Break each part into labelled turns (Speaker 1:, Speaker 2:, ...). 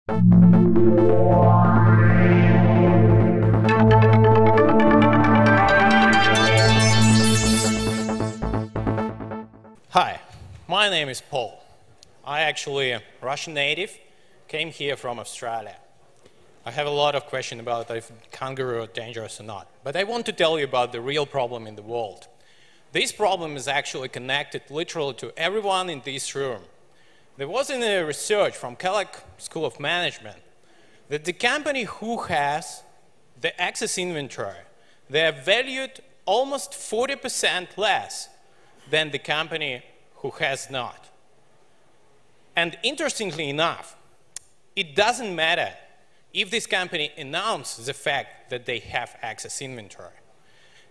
Speaker 1: Hi, my name is Paul. I actually am Russian native, came here from Australia. I have a lot of questions about if kangaroo are dangerous or not, but I want to tell you about the real problem in the world. This problem is actually connected literally to everyone in this room. There was a research from Kellogg School of Management that the company who has the excess inventory, they are valued almost 40% less than the company who has not. And interestingly enough, it doesn't matter if this company announces the fact that they have excess inventory.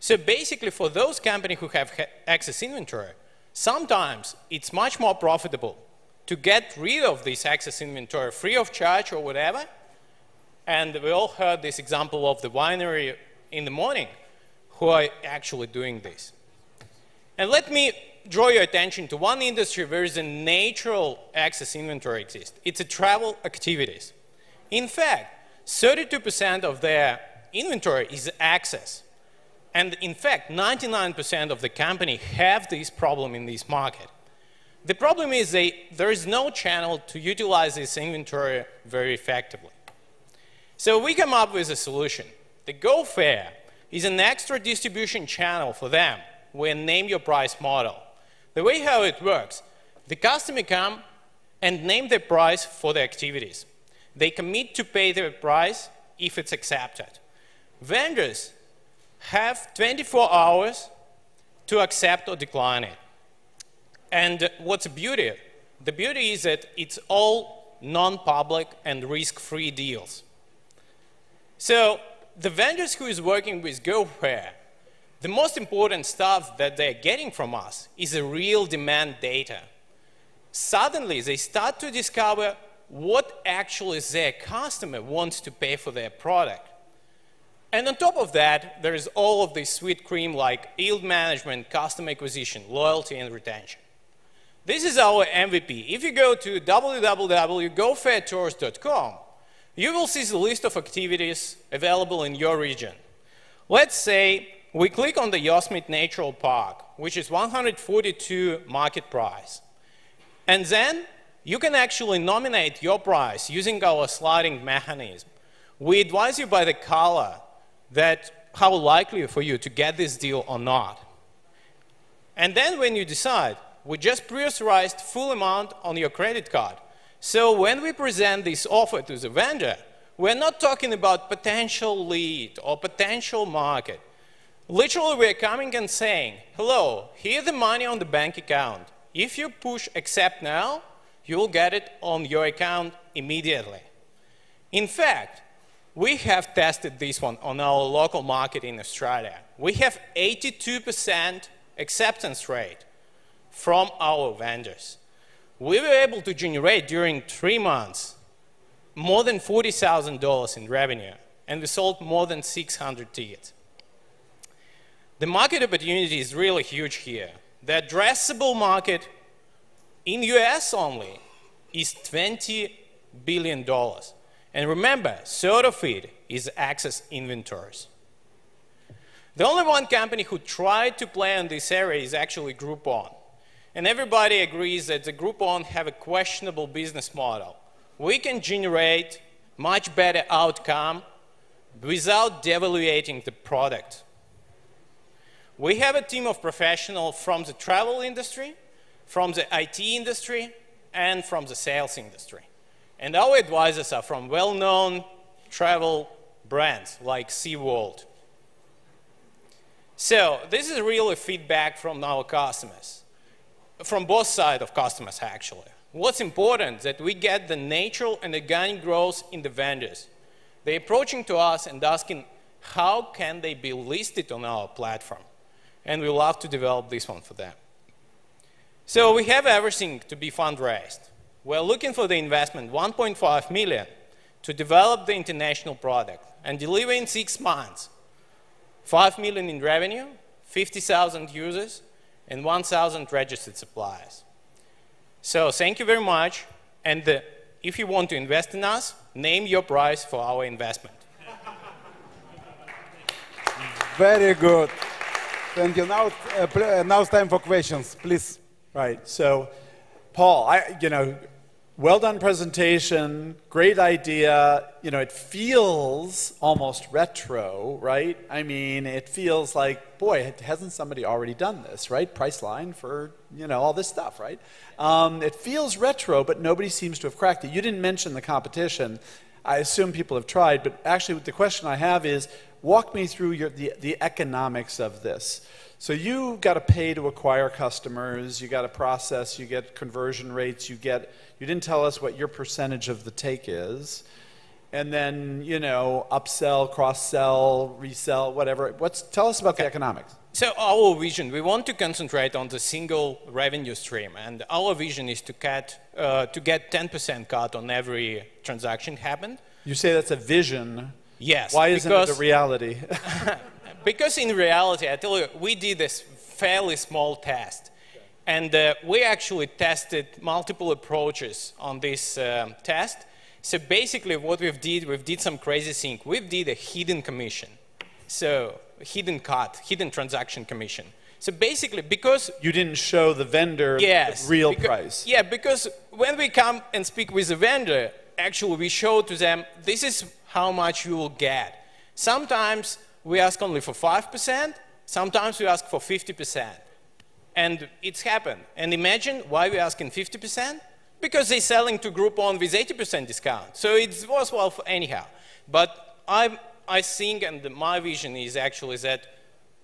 Speaker 1: So basically, for those companies who have excess inventory, sometimes it's much more profitable to get rid of this excess inventory free of charge or whatever. And we all heard this example of the winery in the morning who are actually doing this. And let me draw your attention to one industry where is a natural excess inventory exists. It's a travel activities. In fact, 32% of their inventory is excess. And in fact, 99% of the company have this problem in this market. The problem is there is no channel to utilize this inventory very effectively. So we come up with a solution. The GoFair is an extra distribution channel for them with a name your price model. The way how it works, the customer come and name the price for the activities. They commit to pay the price if it's accepted. Vendors have 24 hours to accept or decline it. And what's the beauty? The beauty is that it's all non-public and risk-free deals. So the vendors who is working with GoFair, the most important stuff that they're getting from us is a real demand data. Suddenly, they start to discover what actually their customer wants to pay for their product. And on top of that, there is all of this sweet cream like yield management, customer acquisition, loyalty, and retention. This is our MVP. If you go to www.gofairtours.com, you will see the list of activities available in your region. Let's say we click on the Yosemite Natural Park, which is $142 market price. And then you can actually nominate your price using our sliding mechanism. We advise you by the color that how likely for you to get this deal or not. And then when you decide, we just pre-authorized full amount on your credit card. So when we present this offer to the vendor, we're not talking about potential lead or potential market. Literally, we're coming and saying, hello, here's the money on the bank account. If you push accept now, you'll get it on your account immediately. In fact, we have tested this one on our local market in Australia. We have 82% acceptance rate from our vendors. We were able to generate during 3 months more than $40,000 in revenue, and we sold more than 600 tickets. The market opportunity is really huge here. The addressable market in US only is $20 billion. And remember, third of it is excess inventories. The only one company who tried to play in this area is actually Groupon. And everybody agrees that the Groupon have a questionable business model. We can generate much better outcome without devaluating the product. We have a team of professionals from the travel industry, from the IT industry, and from the sales industry. And our advisors are from well-known travel brands like SeaWorld. So this is really feedback from our customers, from both sides of customers, actually. What's important is that we get the natural and organic growth in the vendors. They're approaching to us and asking, how can they be listed on our platform? And we love to develop this one for them. So we have everything to be fundraised. We're looking for the investment, 1.5 million, to develop the international product and deliver in 6 months. 5 million in revenue, 50,000 users, and 1,000 registered suppliers. So thank you very much. And if you want to invest in us, name your price for our investment.
Speaker 2: Very good. Thank you. Now it's time for questions, please.
Speaker 3: Right. So, Paul, well done presentation, great idea. It feels almost retro, right? I mean, it feels like, boy, hasn't somebody already done this, right? Priceline for, all this stuff, right? It feels retro, but nobody seems to have cracked it. You didn't mention the competition. I assume people have tried, but actually the question I have is, walk me through the economics of this. So you got to pay to acquire customers, you got to process, you get conversion rates, you didn't tell us what your percentage of the take is, and then, upsell, cross-sell, resell, whatever. Tell us about the economics.
Speaker 1: So our vision, we want to concentrate on the single revenue stream, and our vision is to get 10% cut on every transaction happened.
Speaker 3: You say that's a vision.
Speaker 1: Yes.
Speaker 3: Why isn't it a reality?
Speaker 1: Because in reality, I tell you, we did this fairly small test. And we actually tested multiple approaches on this test. So basically what we did some crazy thing. We did a hidden commission. So hidden cut, hidden transaction commission. So basically because...
Speaker 3: You didn't show the vendor the real price.
Speaker 1: Yeah, because when we come and speak with the vendor, actually we show to them, this is how much you will get. Sometimes we ask only for 5%, sometimes we ask for 50%. And it's happened. And imagine why we're asking 50%? Because they're selling to Groupon with 80% discount. So it's worthwhile for anyhow. But I think, and my vision is actually that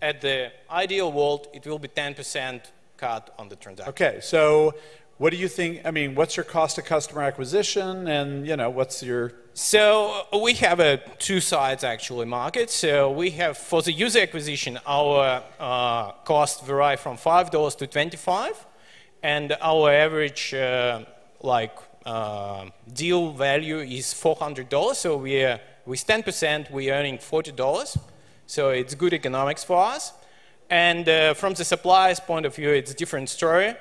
Speaker 1: at the ideal world, it will be 10% cut on the transaction.
Speaker 3: Okay, so what do you think, what's your cost of customer acquisition and, what's your...
Speaker 1: So we have two sides actually market. So we have, for the user acquisition, our costs vary from $5 to $25. And our average deal value is $400. So with 10%, we're earning $40. So it's good economics for us. And from the supplier's point of view, it's a different story.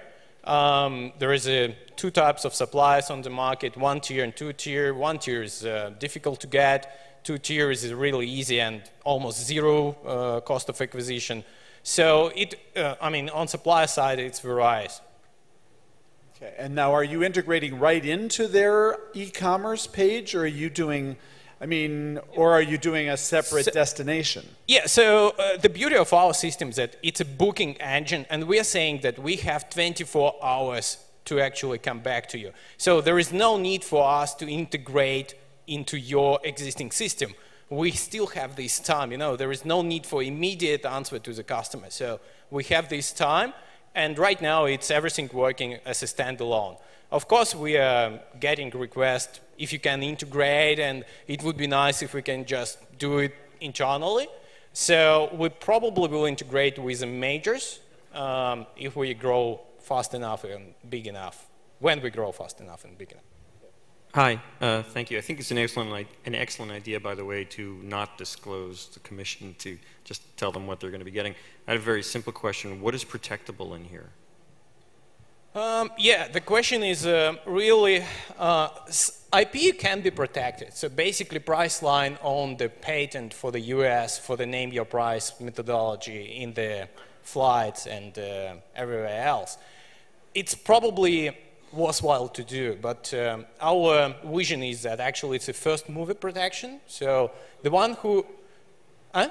Speaker 1: There is two types of suppliers on the market, 1-tier and 2-tier. 1-tier is difficult to get. 2-tier is really easy and almost zero cost of acquisition. So on supplier side, it's varies.
Speaker 3: Okay, and now are you integrating right into their e-commerce page, or are you doing... or are you doing a separate destination?
Speaker 1: Yeah, so the beauty of our system is that it's a booking engine, and we are saying that we have 24 hours to actually come back to you. So there is no need for us to integrate into your existing system. We still have this time, there is no need for immediate answer to the customer. So we have this time, and right now it's everything working as a standalone. Of course, we are getting requests if you can integrate, and it would be nice if we can just do it internally. So we probably will integrate with the majors if we grow fast enough and big enough, when we grow fast enough and big enough.
Speaker 4: Hi, thank you. I think it's an excellent idea, by the way, to not disclose the commission, to just tell them what they're going to be getting. I have a very simple question. What is protectable in here?
Speaker 1: Yeah, the question is really, IP can be protected. So basically, Priceline owned the patent for the US for the name your price methodology in the flights and everywhere else. It's probably worthwhile to do, but our vision is that actually it's a first mover protection. So the one who... Huh?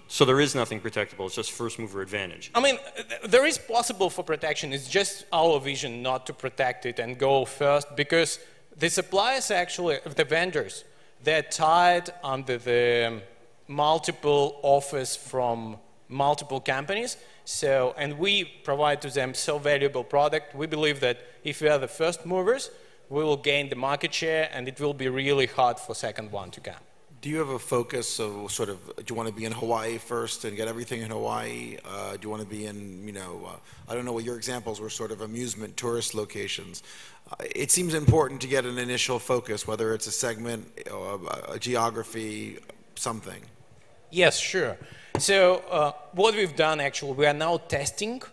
Speaker 4: So there is nothing protectable, it's just first mover advantage.
Speaker 1: There is possible for protection, it's just our vision not to protect it and go first, because the suppliers actually, the vendors, they're tied under the multiple offers from multiple companies. So, and we provide to them so valuable product, we believe that if we are the first movers, we will gain the market share and it will be really hard for second one to come.
Speaker 5: Do you have a focus of sort of, do you want to be in Hawaii first and get everything in Hawaii? Do you want to be in, I don't know what your examples were, sort of amusement tourist locations. It seems important to get an initial focus, whether it's a segment, a geography, something.
Speaker 1: Yes, sure. So what we've done actually, we are now testing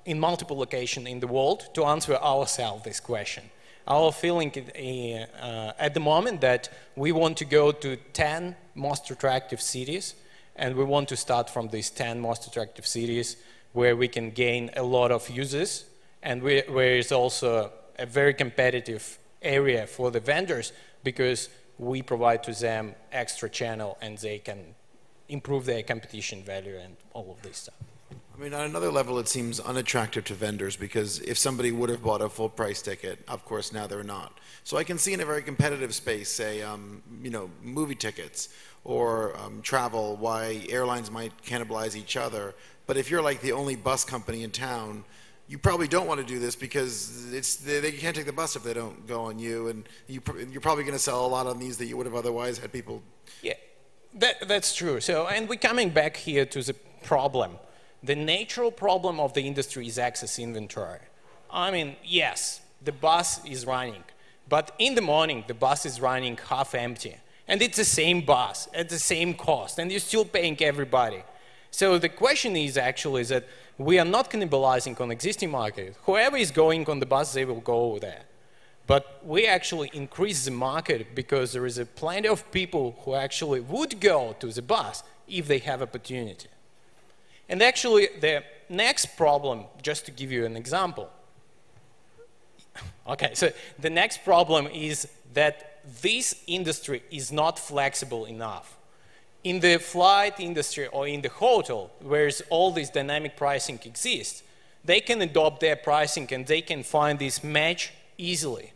Speaker 1: in multiple locations in the world to answer ourselves this question. our feeling at the moment that we want to go to 10 most attractive cities, and we want to start from these 10 most attractive cities where we can gain a lot of users, and where is also a very competitive area for the vendors, because we provide to them extra channel and they can improve their competition value and all of this stuff.
Speaker 5: I mean, on another level, it seems unattractive to vendors, because if somebody would have bought a full price ticket, of course, now they're not. So I can see in a very competitive space, say, you know, movie tickets or travel, why airlines might cannibalize each other. But if you're like the only bus company in town, you probably don't want to do this, because they can't take the bus if they don't go on you, and you're probably going to sell a lot on these that you would have otherwise had people.
Speaker 1: Yeah, that's true. So, and we're coming back here to the problem. The natural problem of the industry is excess inventory. I mean, yes, the bus is running, but in the morning the bus is running half empty, and it's the same bus at the same cost, and you're still paying everybody. So the question is actually that we are not cannibalizing on existing market. Whoever is going on the bus, they will go over there. But we actually increase the market because there is plenty of people who actually would go to the bus if they have opportunity. And actually, the next problem, just to give you an example. Okay, so the next problem is that this industry is not flexible enough. In the flight industry or in the hotel, where all this dynamic pricing exists, they can adopt their pricing and they can find this match easily.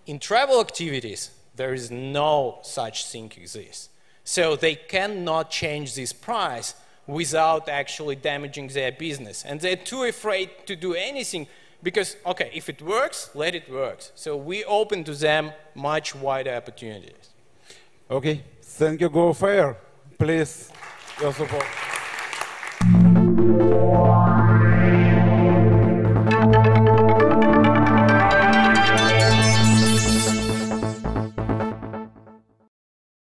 Speaker 1: In travel activities, there is no such thing exists. So they cannot change this price without actually damaging their business. And they're too afraid to do anything because, okay, if it works, let it work. So we open to them much wider opportunities.
Speaker 2: Okay, thank you, GoFair. Please, your support.